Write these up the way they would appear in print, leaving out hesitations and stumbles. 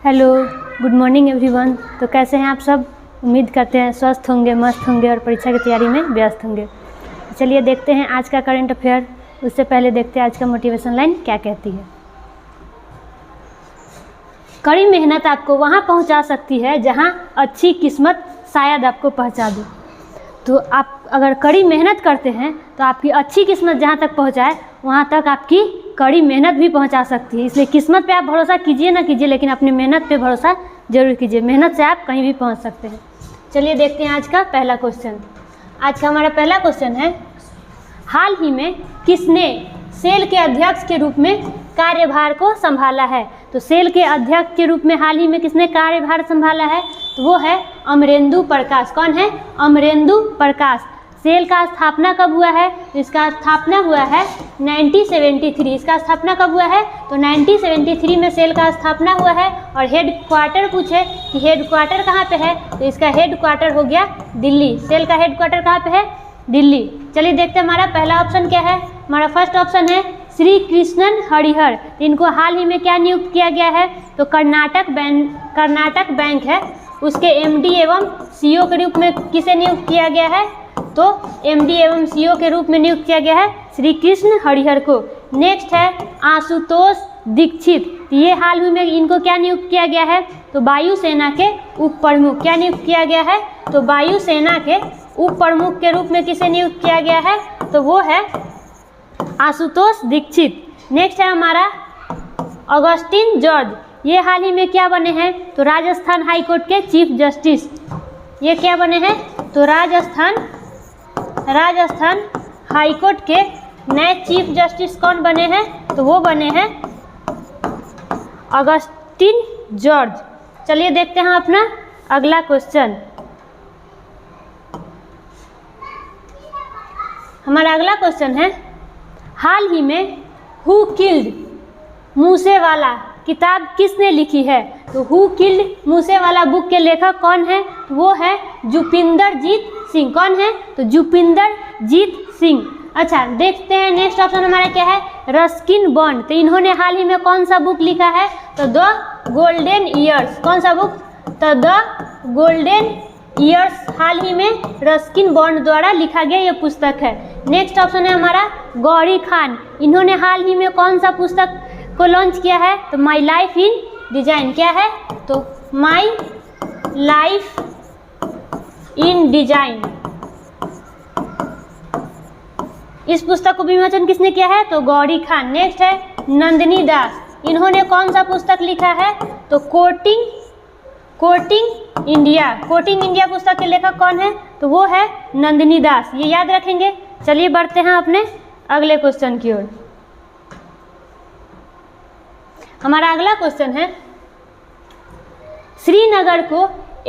Hello, good morning everyone. तो कैसे हैं आप सब? उम्मीद करते हैं स्वस्थ होंगे, मस्त होंगे और परीक्षा की तैयारी में व्यस्त होंगे। चलिए देखते हैं आज का करंट अफेयर। उससे पहले देखते हैं आज का मोटिवेशन लाइन क्या कहती है। कड़ी मेहनत आपको वहाँ पहुँचा सकती है जहाँ अच्छी किस्मत शायद आपको पहुँचा दे। तो आप अगर कड़ी मेहनत करते हैं तो आपकी अच्छी किस्मत जहाँ तक पहुँचाए वहाँ तक आपकी कड़ी मेहनत भी पहुँचा सकती है। इसलिए किस्मत पे आप भरोसा कीजिए ना कीजिए, लेकिन अपनी मेहनत पे भरोसा जरूर कीजिए। मेहनत से आप कहीं भी पहुँच सकते हैं। चलिए देखते हैं आज का पहला क्वेश्चन। आज का हमारा पहला क्वेश्चन है, हाल ही में किसने सेल के अध्यक्ष के रूप में कार्यभार को संभाला है? तो सेल के अध्यक्ष के रूप में हाल ही में किसने कार्यभार संभाला है? तो वो है अमरेंदु प्रकाश। कौन है? अमरेंदु प्रकाश। सेल का स्थापना कब हुआ है? तो इसका स्थापना हुआ है 1973। इसका स्थापना कब हुआ है? तो 1973 में सेल का स्थापना हुआ है। और हेड क्वार्टर पूछे कि हेड क्वार्टर कहाँ पे है? तो इसका हेड क्वार्टर हो गया दिल्ली। सेल का हेड क्वार्टर कहाँ पे है? दिल्ली। चलिए देखते हैं हमारा पहला ऑप्शन क्या है। हमारा फर्स्ट ऑप्शन है श्री कृष्णन हरिहर। तो इनको हाल ही में क्या नियुक्त किया गया है? तो कर्नाटक बैंक है, उसके एमडी एवं सीईओ के रूप में किसे नियुक्त किया गया है? तो एमडी एवं सीईओ के रूप में नियुक्त किया गया है श्री कृष्ण हरिहर को। नेक्स्ट है आशुतोष दीक्षित। ये हाल ही में इनको क्या नियुक्त किया गया है? तो वायुसेना के उप प्रमुख। क्या नियुक्त किया गया है? तो वायुसेना के उप प्रमुख के रूप में किसे नियुक्त किया गया है? तो वो है आशुतोष दीक्षित। नेक्स्ट है हमारा ऑगस्टिन जॉर्ज। ये हाल ही में क्या बने हैं? तो राजस्थान हाई कोर्ट के चीफ जस्टिस। ये क्या बने हैं? तो राजस्थान हाई कोर्ट के नए चीफ जस्टिस कौन बने हैं? तो वो बने हैं ऑगस्टिन जॉर्ज। चलिए देखते हैं अपना अगला क्वेश्चन। हमारा अगला क्वेश्चन है, हाल ही में हु किल्ड मूसेवाला किताब किसने लिखी है? तो हु किल्ड मूसेवाला बुक के लेखक कौन है? तो वो है जुपिंदरजीत सिंह। कौन है? तो जुपिंदरजीत सिंह। अच्छा देखते हैं नेक्स्ट ऑप्शन हमारा क्या है? Ruskin bond. तो इन्होंने हाल ही में कौन सा बुक लिखा है? तो द गोल्डन ईयर्स। कौन सा बुक? तो द गोल्डन ईयर्स हाल ही में रस्किन बॉन्ड द्वारा लिखा गया ये पुस्तक है। नेक्स्ट ऑप्शन है हमारा गौरी खान। इन्होंने हाल ही में कौन सा पुस्तक को लॉन्च किया है? तो माई लाइफ इन डिजाइन। क्या है? तो माई लाइफ इन डिजाइन। इस पुस्तक को विमोचन किसने किया है? तो गौरी खान। नेक्स्ट है नंदिनी दास। इन्होंने कौन सा पुस्तक लिखा है? तो कोटिंग इंडिया पुस्तक के लेखक कौन है? तो वो है नंदिनी दास। ये याद रखेंगे। चलिए बढ़ते हैं अपने अगले क्वेश्चन की ओर। हमारा अगला क्वेश्चन है, श्रीनगर को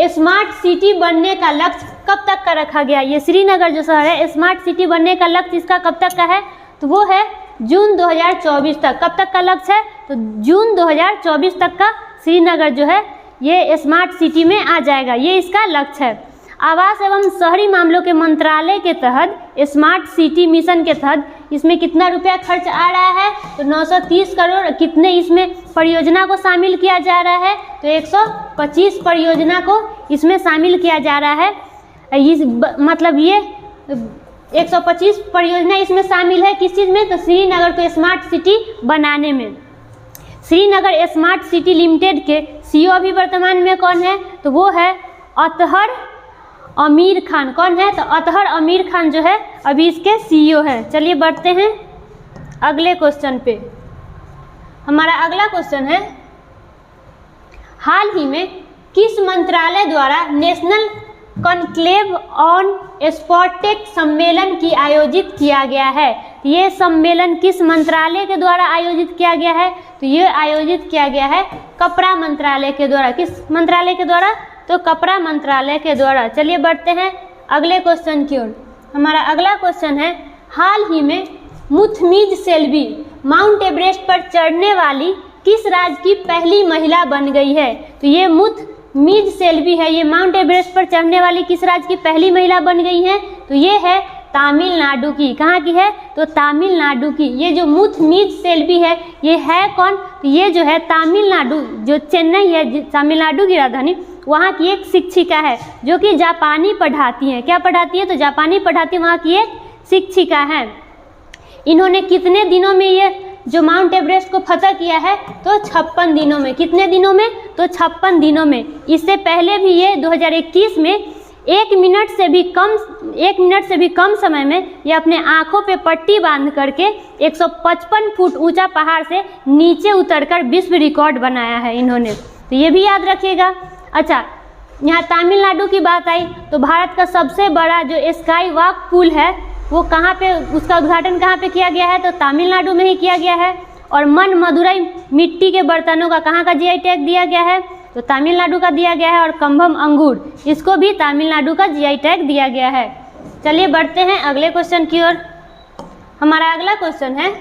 स्मार्ट सिटी बनने का लक्ष्य कब तक का रखा गया? ये श्रीनगर जो शहर है, स्मार्ट सिटी बनने का लक्ष्य इसका कब तक का है? तो वो है जून 2024 तक। कब तक का लक्ष्य है? तो जून 2024 तक का श्रीनगर जो है ये स्मार्ट सिटी में आ जाएगा। ये इसका लक्ष्य है। आवास एवं शहरी मामलों के मंत्रालय के तहत स्मार्ट सिटी मिशन के तहत इसमें कितना रुपया खर्च आ रहा है? तो 930 करोड़। कितने इसमें परियोजना को शामिल किया जा रहा है? तो 125 परियोजना को इसमें शामिल किया जा रहा है। मतलब ये 125 परियोजना इसमें शामिल है किस चीज़ में? तो श्रीनगर को स्मार्ट सिटी बनाने में। श्रीनगर स्मार्ट सिटी लिमिटेड के सीईओ अभी वर्तमान में कौन है? तो वो है अतहर आमिर खान। कौन है? तो अतहर आमिर खान जो है अभी इसके सीईओ है। चलिए बढ़ते हैं अगले क्वेश्चन पे। हमारा अगला क्वेश्चन है, हाल ही में किस मंत्रालय द्वारा नेशनल कॉन्क्लेव ऑन स्पॉटेड सम्मेलन की आयोजित किया गया है? ये सम्मेलन किस मंत्रालय के द्वारा आयोजित किया गया है? तो ये आयोजित किया गया है कपड़ा मंत्रालय के द्वारा। किस मंत्रालय के द्वारा? तो कपड़ा मंत्रालय के द्वारा। चलिए बढ़ते हैं अगले क्वेश्चन की ओर। हमारा अगला क्वेश्चन है, हाल ही में मुथमिज सेल्वी माउंट एवरेस्ट पर चढ़ने वाली किस राज्य की पहली महिला बन गई है? तो ये मुथमिज सेल्वी है, ये माउंट एवरेस्ट पर चढ़ने वाली किस राज्य की पहली महिला बन गई है? तो ये है तमिलनाडु की। कहाँ की है? तो तमिलनाडु की। ये जो मुथुमित सेल्वी है ये है कौन? तो ये जो है तमिलनाडु, जो चेन्नई है तमिलनाडु की राजधानी, वहाँ की एक शिक्षिका है जो कि जापानी पढ़ाती हैं। क्या पढ़ाती है? तो जापानी पढ़ाती है, वहाँ की एक शिक्षिका है। इन्होंने कितने दिनों में ये जो माउंट एवरेस्ट को फतह किया है? तो 56 दिनों में। कितने दिनों में? तो 56 दिनों में। इससे पहले भी ये 2021 में 1 मिनट से भी कम समय में ये अपने आँखों पे पट्टी बांध करके 155 फुट ऊंचा पहाड़ से नीचे उतरकर विश्व रिकॉर्ड बनाया है इन्होंने। तो ये भी याद रखिएगा। अच्छा, यहाँ तमिलनाडु की बात आई तो भारत का सबसे बड़ा जो स्काई वॉक पुल है वो कहाँ पे, उसका उद्घाटन कहाँ पे किया गया है? तो तमिलनाडु में ही किया गया है। और मन मदुरई मिट्टी के बर्तनों का कहाँ का जीआई टैग दिया गया है? तो तमिलनाडु का दिया गया है। और कंभम अंगूर, इसको भी तमिलनाडु का जीआई टैग दिया गया है। चलिए बढ़ते हैं अगले क्वेश्चन की ओर। हमारा अगला क्वेश्चन है,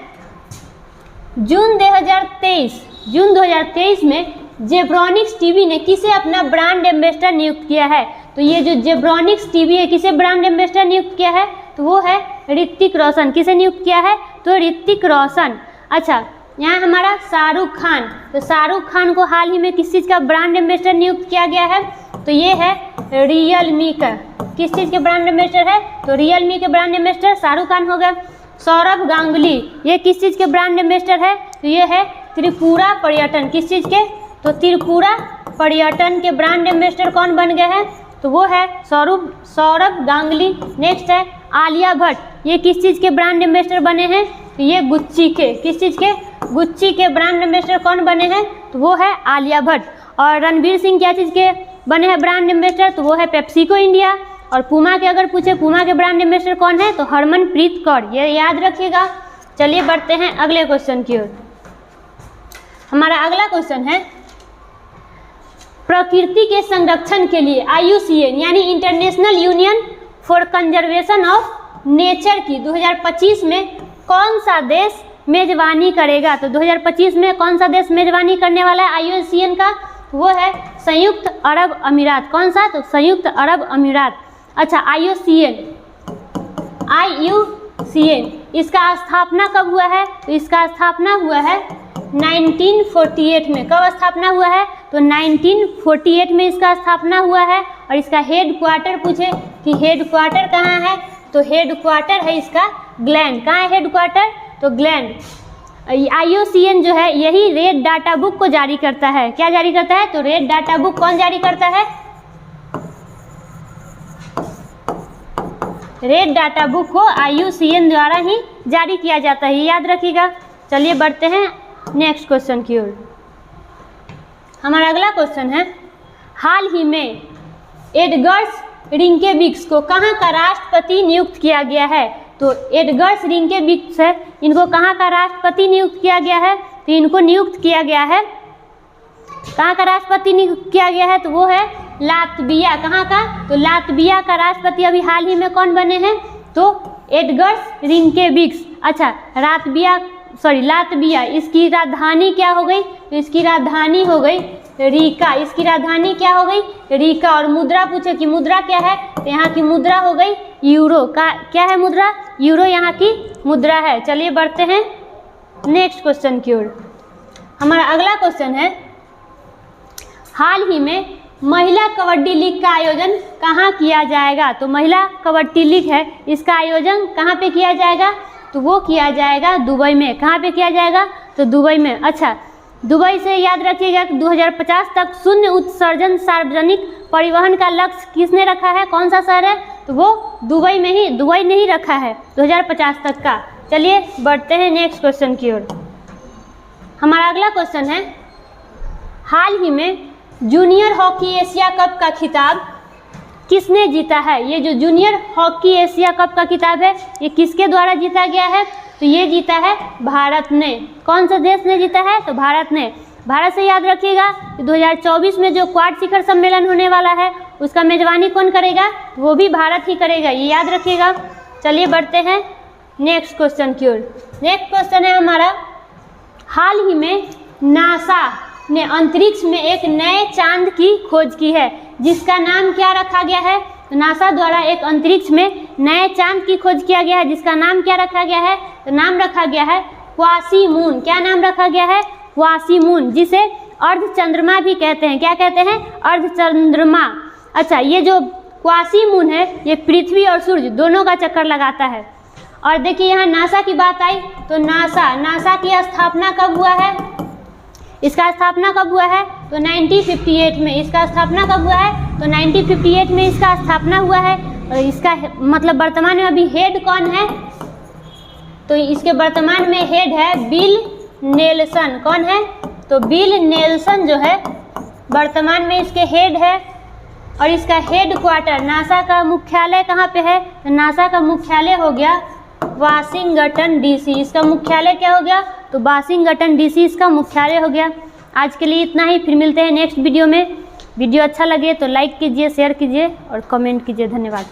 जून 2023 में जेब्रॉनिक्स टीवी ने किसे अपना ब्रांड एम्बेसडर नियुक्त किया है? तो ये जो जेब्रॉनिक्स टीवी है किसे ब्रांड एम्बेसडर नियुक्त किया है? तो वो है ऋतिक रोशन। किसे नियुक्त किया है? तो ऋतिक रोशन। अच्छा, यहाँ हमारा शाहरुख खान, तो शाहरुख खान को हाल ही में किस चीज़ का ब्रांड एम्बेसडर नियुक्त किया गया है? तो ये है रियलमी का। किस चीज़ के ब्रांड एम्बेसडर है? तो रियलमी के ब्रांड एम्बेसडर शाहरुख खान हो गए। सौरभ गांगुली, ये किस चीज़ के ब्रांड एम्बेसडर है? तो ये है त्रिपुरा पर्यटन। किस चीज़ के? तो त्रिपुरा पर्यटन के ब्रांड एम्बेसडर कौन बन गए हैं? तो वो है सौरभ गांगुली। नेक्स्ट है आलिया भट्ट, ये किस चीज़ के ब्रांड एम्बेसडर बने हैं? तो ये गुच्ची के। किस चीज़ के? गुच्ची के ब्रांड एम्बेसडर कौन बने हैं? तो वो है आलिया भट्ट। और रणवीर सिंह क्या चीज़ के बने हैं ब्रांड एम्बेसडर? तो वो है पेप्सिको इंडिया। और पूमा के अगर पूछे पूमा के ब्रांड एम्बेसडर कौन है? तो हरमनप्रीत कौर, ये याद रखिएगा। चलिए बढ़ते हैं अगले क्वेश्चन की ओर। हमारा अगला क्वेश्चन है, प्रकृति के संरक्षण के लिए IUCN यानी international union for conservation of nature की 2025 में कौन सा देश मेजबानी करेगा? तो 2025 में कौन सा देश मेजबानी करने वाला है IUCN का? वो है संयुक्त अरब अमीरात। कौन सा? तो संयुक्त अरब अमीरात। अच्छा, IUCN इसका स्थापना कब हुआ है? तो इसका स्थापना हुआ है 1948 में। कब स्थापना हुआ है? तो 1948 में इसका स्थापना हुआ है। और इसका हेड क्वार्टर पूछे कि हेड क्वार्टर कहाँ है? तो हेड क्वार्टर है इसका ग्लैंड। कहाँ है हेड क्वार्टर? तो ग्लैंड। IUCN जो है यही रेड डाटा बुक को जारी करता है। क्या जारी करता है? तो रेड डाटा बुक कौन जारी करता है? रेड डाटा बुक को IUCN द्वारा ही जारी किया जाता है, याद रखिएगा। चलिए बढ़ते हैं नेक्स्ट क्वेश्चन की ओर। हमारा अगला क्वेश्चन है, हाल ही में एडगर्स रिंकेविक्स को कहाँ का राष्ट्रपति नियुक्त किया गया है? तो एडगर्स रिंकेविक्स है, इनको कहाँ का राष्ट्रपति नियुक्त किया गया है? तो इनको नियुक्त किया गया है, कहाँ का राष्ट्रपति नियुक्त किया गया है? तो वो है लातविया। कहाँ का? तो लातविया का राष्ट्रपति अभी हाल ही में कौन बने हैं? तो एडगर्स रिंकेविक्स। अच्छा, लातविया, इसकी राजधानी क्या हो गई? तो इसकी राजधानी हो गई रीका। इसकी राजधानी क्या हो गई? रीका। और मुद्रा पूछे कि मुद्रा क्या है? तो यहाँ की मुद्रा हो गई यूरो। का क्या है मुद्रा? यूरो यहाँ की मुद्रा है। चलिए बढ़ते हैं नेक्स्ट क्वेश्चन की ओर। हमारा अगला क्वेश्चन है, हाल ही में महिला कबड्डी लीग का आयोजन कहाँ किया जाएगा? तो महिला कबड्डी लीग है, इसका आयोजन कहाँ पे किया जाएगा? तो वो किया जाएगा दुबई में। कहाँ पे किया जाएगा? तो दुबई में। अच्छा, दुबई से याद रखिएगा कि 2050 तक शून्य उत्सर्जन सार्वजनिक परिवहन का लक्ष्य किसने रखा है? कौन सा शहर है? तो वो दुबई ने ही रखा है 2050 तक का। चलिए बढ़ते हैं नेक्स्ट क्वेश्चन की ओर। हमारा अगला क्वेश्चन है, हाल ही में जूनियर हॉकी एशिया कप का खिताब किसने जीता है? ये जो जूनियर हॉकी एशिया कप का खिताब है ये किसके द्वारा जीता गया है? तो ये जीता है भारत ने। कौन सा देश ने जीता है? तो भारत ने। भारत से याद रखिएगा कि 2024 में जो क्वाड शिखर सम्मेलन होने वाला है उसका मेजबानी कौन करेगा? वो भी भारत ही करेगा, ये याद रखिएगा। चलिए बढ़ते हैं नेक्स्ट क्वेश्चन की ओर। नेक्स्ट क्वेश्चन है हमारा, हाल ही में नासा ने अंतरिक्ष में एक नए चांद की खोज की है जिसका नाम क्या रखा गया है? तो नासा द्वारा एक अंतरिक्ष में नए चांद की खोज किया गया है, जिसका नाम क्या रखा गया है? तो नाम रखा गया है क्वासीमून। क्या नाम रखा गया है? क्वासीमून, जिसे अर्ध चंद्रमा भी कहते हैं। क्या कहते हैं? अर्ध चंद्रमा। अच्छा, ये जो क्वासीमून है ये पृथ्वी और सूर्य दोनों का चक्कर लगाता है। और देखिए यहाँ नासा की बात आई तो नासा की स्थापना कब हुआ है? इसका स्थापना कब हुआ है? तो 1958 में। इसका स्थापना कब हुआ है? तो 1958 में इसका स्थापना हुआ है। और इसका मतलब वर्तमान में अभी हेड कौन है? तो इसके वर्तमान में हेड है बिल नेल्सन। कौन है? तो बिल नेल्सन जो है वर्तमान में इसके हेड है। और इसका हेड क्वार्टर, नासा का मुख्यालय कहाँ पे है? तो नासा का मुख्यालय हो गया वाशिंगटन डीसी। इसका मुख्यालय क्या हो गया? तो वाशिंगटन डीसी इसका मुख्यालय हो गया। आज के लिए इतना ही, फिर मिलते हैं नेक्स्ट वीडियो में। वीडियो अच्छा लगे तो लाइक कीजिए, शेयर कीजिए और कमेंट कीजिए। धन्यवाद।